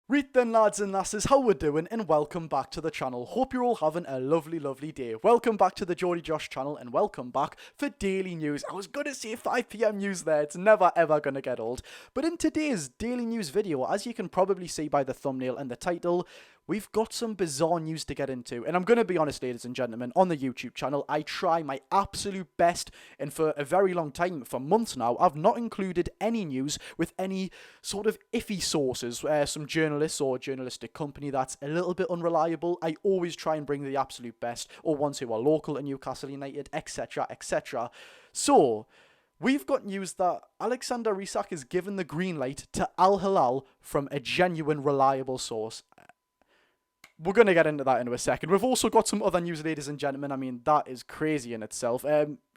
Right then, lads and lasses, how we're doing, and welcome back to the channel. Hope you're all having a lovely day. Welcome back to the Geordie Josh channel, and welcome back for daily news. I was gonna say 5 p.m. news there, it's never ever gonna get old. But in today's daily news video, as you can probably see by the thumbnail and the title, we've got some bizarre news to get into. And I'm going to be honest, ladies and gentlemen, on the YouTube channel, I try my absolute best, and for a very long time, for months now, I've not included any news with any sort of iffy sources, some journalists or a journalistic company that's a little bit unreliable. I always try and bring the absolute best, or ones who are local to Newcastle United, etc, etc. So, we've got news that Alexander Isak is given the green light to Al-Hilal from a genuine, reliable source. We're going to get into that in a second. We've also got some other news, ladies and gentlemen. I mean, that is crazy in itself.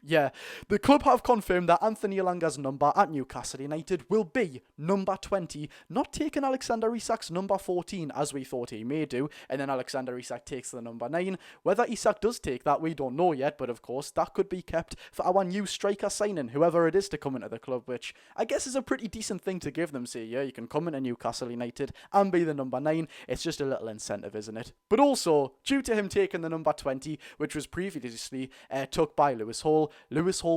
Yeah, the club have confirmed that Anthony Elanga's number at Newcastle United will be number 20, not taking Alexander Isak's number 14, as we thought he may do, and then Alexander Isak takes the number 9. Whether Isak does take that, we don't know yet, but of course, that could be kept for our new striker signing, whoever it is to come into the club, which I guess is a pretty decent thing to give them, say, yeah, you can come into Newcastle United and be the number 9, it's just a little incentive, isn't it? But also, due to him taking the number 20, which was previously took by Lewis Hall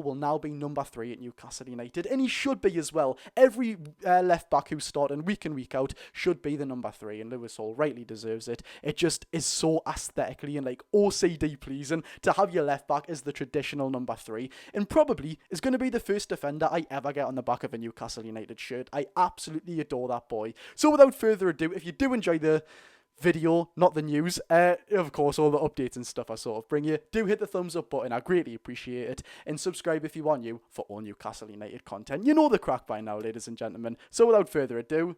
will now be number 3 at Newcastle United, and he should be as well. Every left back who's starting week in, week out should be the number 3, and Lewis Hall rightly deserves it. It just is so aesthetically and like OCD pleasing to have your left back as the traditional number 3, and probably is going to be the first defender I ever get on the back of a Newcastle United shirt. I absolutely adore that boy. So without further ado, if you do enjoy the video, not the news, of course, all the updates and stuff I sort of bring you, do hit the thumbs up button, I greatly appreciate it, and subscribe if you are new for all Newcastle United content. You know the crack by now, ladies and gentlemen, so without further ado,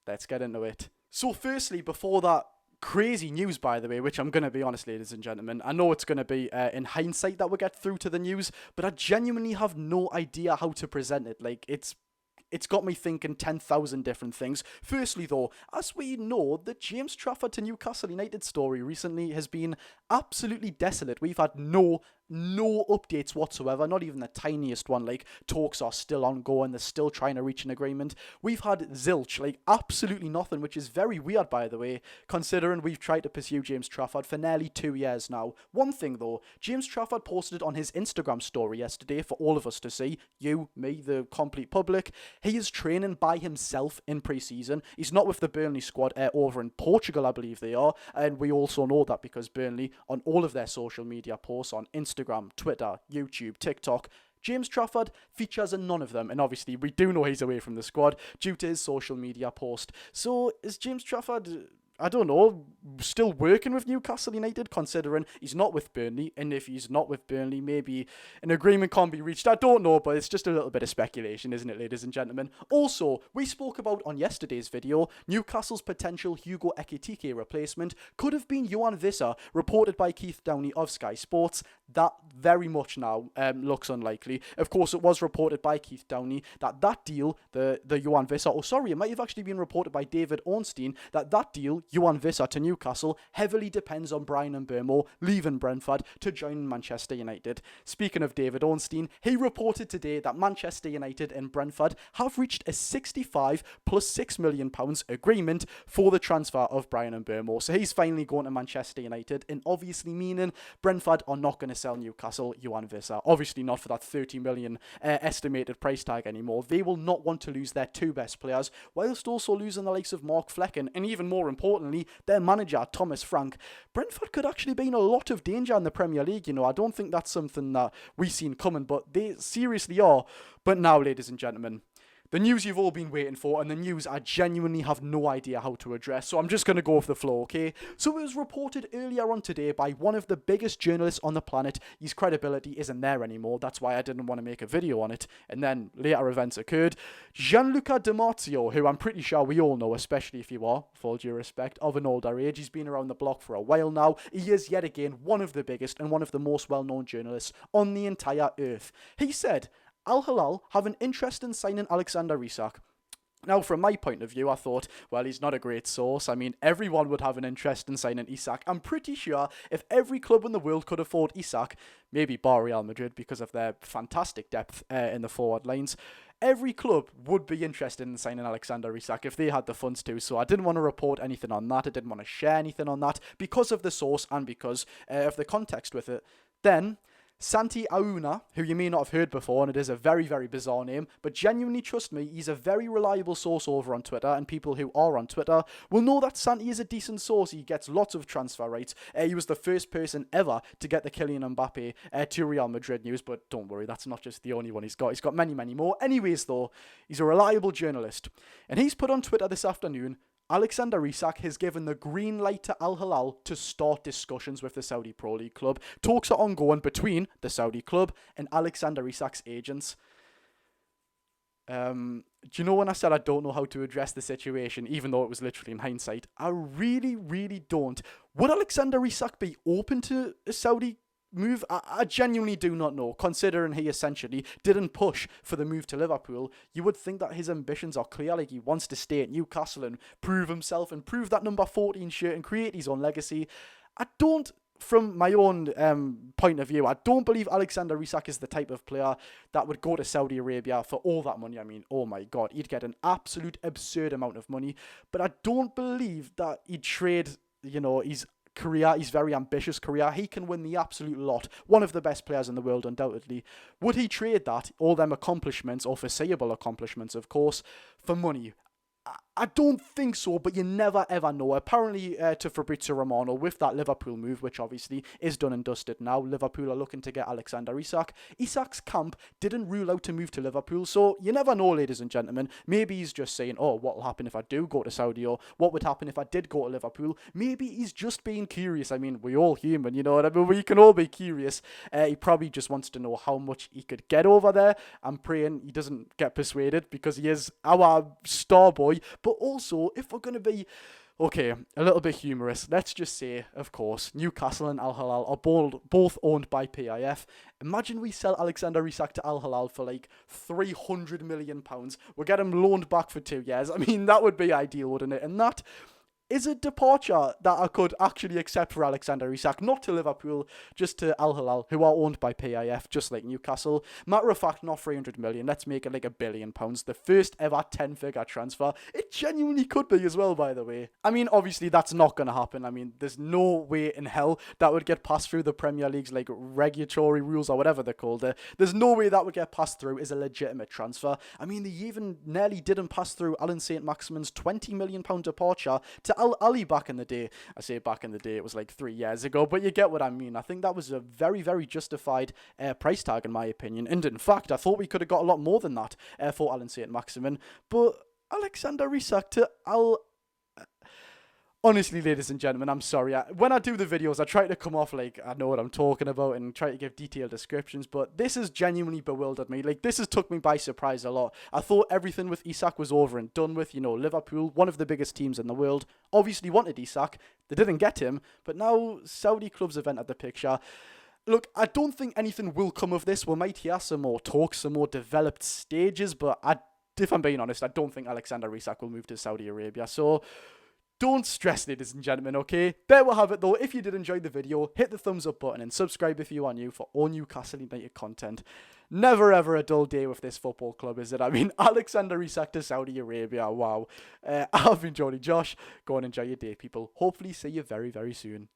let's get into it. So firstly, before that crazy news, by the way, which I'm going to be honest, ladies and gentlemen, I know it's going to be in hindsight that we'll get through to the news, but I genuinely have no idea how to present it. Like, it's got me thinking 10,000 different things. Firstly, though, as we know, the James Trafford to Newcastle United story recently has been absolutely desolate. We've had no updates whatsoever, not even the tiniest one. Like, talks are still ongoing, they're still trying to reach an agreement. We've had zilch, like absolutely nothing, which is very weird, by the way, considering we've tried to pursue James Trafford for nearly 2 years now. One thing though, James Trafford posted on his Instagram story yesterday for all of us to see, you, me, the complete public. He is training by himself in pre-season. He's not with the Burnley squad over in Portugal, I believe they are, and we also know that because Burnley, on all of their social media posts on Instagram, Twitter, YouTube, TikTok, James Trafford features in none of them, and obviously we do know he's away from the squad due to his social media post. So is James Trafford, I don't know, still working with Newcastle United, considering he's not with Burnley, and if he's not with Burnley, maybe an agreement can't be reached. I don't know, but it's just a little bit of speculation, isn't it, ladies and gentlemen? Also, we spoke about on yesterday's video, Newcastle's potential Hugo Ekitike replacement could have been Yuan Vissa, reported by Keith Downey of Sky Sports. That very much now looks unlikely. Of course, it was reported by Keith Downey that deal, the Yuan Vissa, it might have actually been reported by David Ornstein, that deal, Yuan Vissa to Newcastle, heavily depends on Brian Mbeumo leaving Brentford to join Manchester United. Speaking of David Ornstein, he reported today that Manchester United and Brentford have reached a 65 plus £6 million agreement for the transfer of Brian Mbeumo. So he's finally going to Manchester United, and obviously meaning Brentford are not going to sell Newcastle Yuan Vissa. Obviously not for that 30 million estimated price tag anymore. They will not want to lose their 2 best players, whilst also losing the likes of Mark Flecken, and even more importantly, their manager, Thomas Frank. Brentford could actually be in a lot of danger in the Premier League, you know. I don't think that's something that we've seen coming, but they seriously are. But now, ladies and gentlemen, the news you've all been waiting for, and the news I genuinely have no idea how to address, so I'm just going to go with the flow, okay? So it was reported earlier on today by one of the biggest journalists on the planet. His credibility isn't there anymore, that's why I didn't want to make a video on it, and then later events occurred. Gianluca Di Marzio, who I'm pretty sure we all know, especially if you are, with all due respect, of an older age. He's been around the block for a while now. He is yet again one of the biggest and one of the most well-known journalists on the entire earth. He said, Al-Hilal have an interest in signing Alexander Isak. Now, from my point of view, I thought, well, he's not a great source. I mean, everyone would have an interest in signing Isak. I'm pretty sure if every club in the world could afford Isak, maybe bar Real Madrid because of their fantastic depth in the forward lines, every club would be interested in signing Alexander Isak if they had the funds to. So I didn't want to report anything on that. I didn't want to share anything on that because of the source and because of the context with it. Then Santi Auna, who you may not have heard before, and it is a very, very bizarre name, but genuinely trust me, he's a very reliable source over on Twitter, and people who are on Twitter will know that Santi is a decent source. He gets lots of transfer rights. He was the first person ever to get the Kylian Mbappe to Real Madrid news, but don't worry, that's not just the only one he's got. He's got many, many more. Anyways, though, he's a reliable journalist, and he's put on Twitter this afternoon, Alexander Isak has given the green light to Al-Hilal to start discussions with the Saudi Pro League club. Talks are ongoing between the Saudi club and Alexander Isak's agents. Do you know when I said I don't know how to address the situation, even though it was literally in hindsight? I really, really don't. Would Alexander Isak be open to a Saudi move? I genuinely do not know, considering he essentially didn't push for the move to Liverpool. You would think that his ambitions are clear, like he wants to stay at Newcastle and prove himself and prove that number 14 shirt and create his own legacy. I don't, from my own point of view, I don't believe Alexander Isak is the type of player that would go to Saudi Arabia for all that money. I mean, oh my God, he'd get an absolute absurd amount of money, but I don't believe that he'd trade, his career, his very ambitious career. He can win the absolute lot. One of the best players in the world, undoubtedly. Would he trade that, all them accomplishments, or foreseeable accomplishments, of course, for money? I don't think so, but you never ever know. Apparently, to Fabrizio Romano, with that Liverpool move, which obviously is done and dusted now, Liverpool are looking to get Alexander Isak. Isak's camp didn't rule out to move to Liverpool, so you never know, ladies and gentlemen. Maybe he's just saying, oh, what will happen if I do go to Saudi, or what would happen if I did go to Liverpool? Maybe he's just being curious. I mean, we're all human, you know what I mean? We can all be curious. He probably just wants to know how much he could get over there. I'm praying he doesn't get persuaded, because he is our star boy. But also, if we're going to be, okay, a little bit humorous, let's just say, of course, Newcastle and Al-Hilal are both owned by PIF. Imagine we sell Alexander Isak to Al-Hilal for like £300 million. We'll get him loaned back for 2 years. I mean, that would be ideal, wouldn't it? And that is a departure that I could actually accept for Alexander Isak, not to Liverpool, just to Al-Hilal, who are owned by PIF, just like Newcastle. Matter of fact, not 300 million, let's make it like £1 billion. The first ever 10-figure transfer. It genuinely could be as well, by the way. I mean, obviously, that's not going to happen. I mean, there's no way in hell that would get passed through the Premier League's like regulatory rules, or whatever they're called. There's no way that would get passed through as a legitimate transfer. I mean, they even nearly didn't pass through Alan St-Maximin's £20 million departure to Ali back in the day. I say back in the day, it was like 3 years ago, but you get what I mean. I think that was a very, very justified price tag, in my opinion. And in fact, I thought we could have got a lot more than that for Alan St-Maximin. But Alexander Isak to honestly, ladies and gentlemen, I'm sorry. When I do the videos, I try to come off like I know what I'm talking about and try to give detailed descriptions, but this has genuinely bewildered me. Like, this has took me by surprise a lot. I thought everything with Isak was over and done with. Liverpool, one of the biggest teams in the world, obviously wanted Isak. They didn't get him, but now Saudi clubs have entered the picture. Look, I don't think anything will come of this. We might hear some more talks, some more developed stages, but if I'm being honest, I don't think Alexander Isak will move to Saudi Arabia. So don't stress, ladies and gentlemen, okay? There we'll have it, though. If you did enjoy the video, hit the thumbs up button and subscribe if you are new for all Newcastle United content. Never ever a dull day with this football club, is it? I mean, Alexander Isak to Saudi Arabia, wow. I've been Jody Josh. Go and enjoy your day, people. Hopefully see you very, very soon.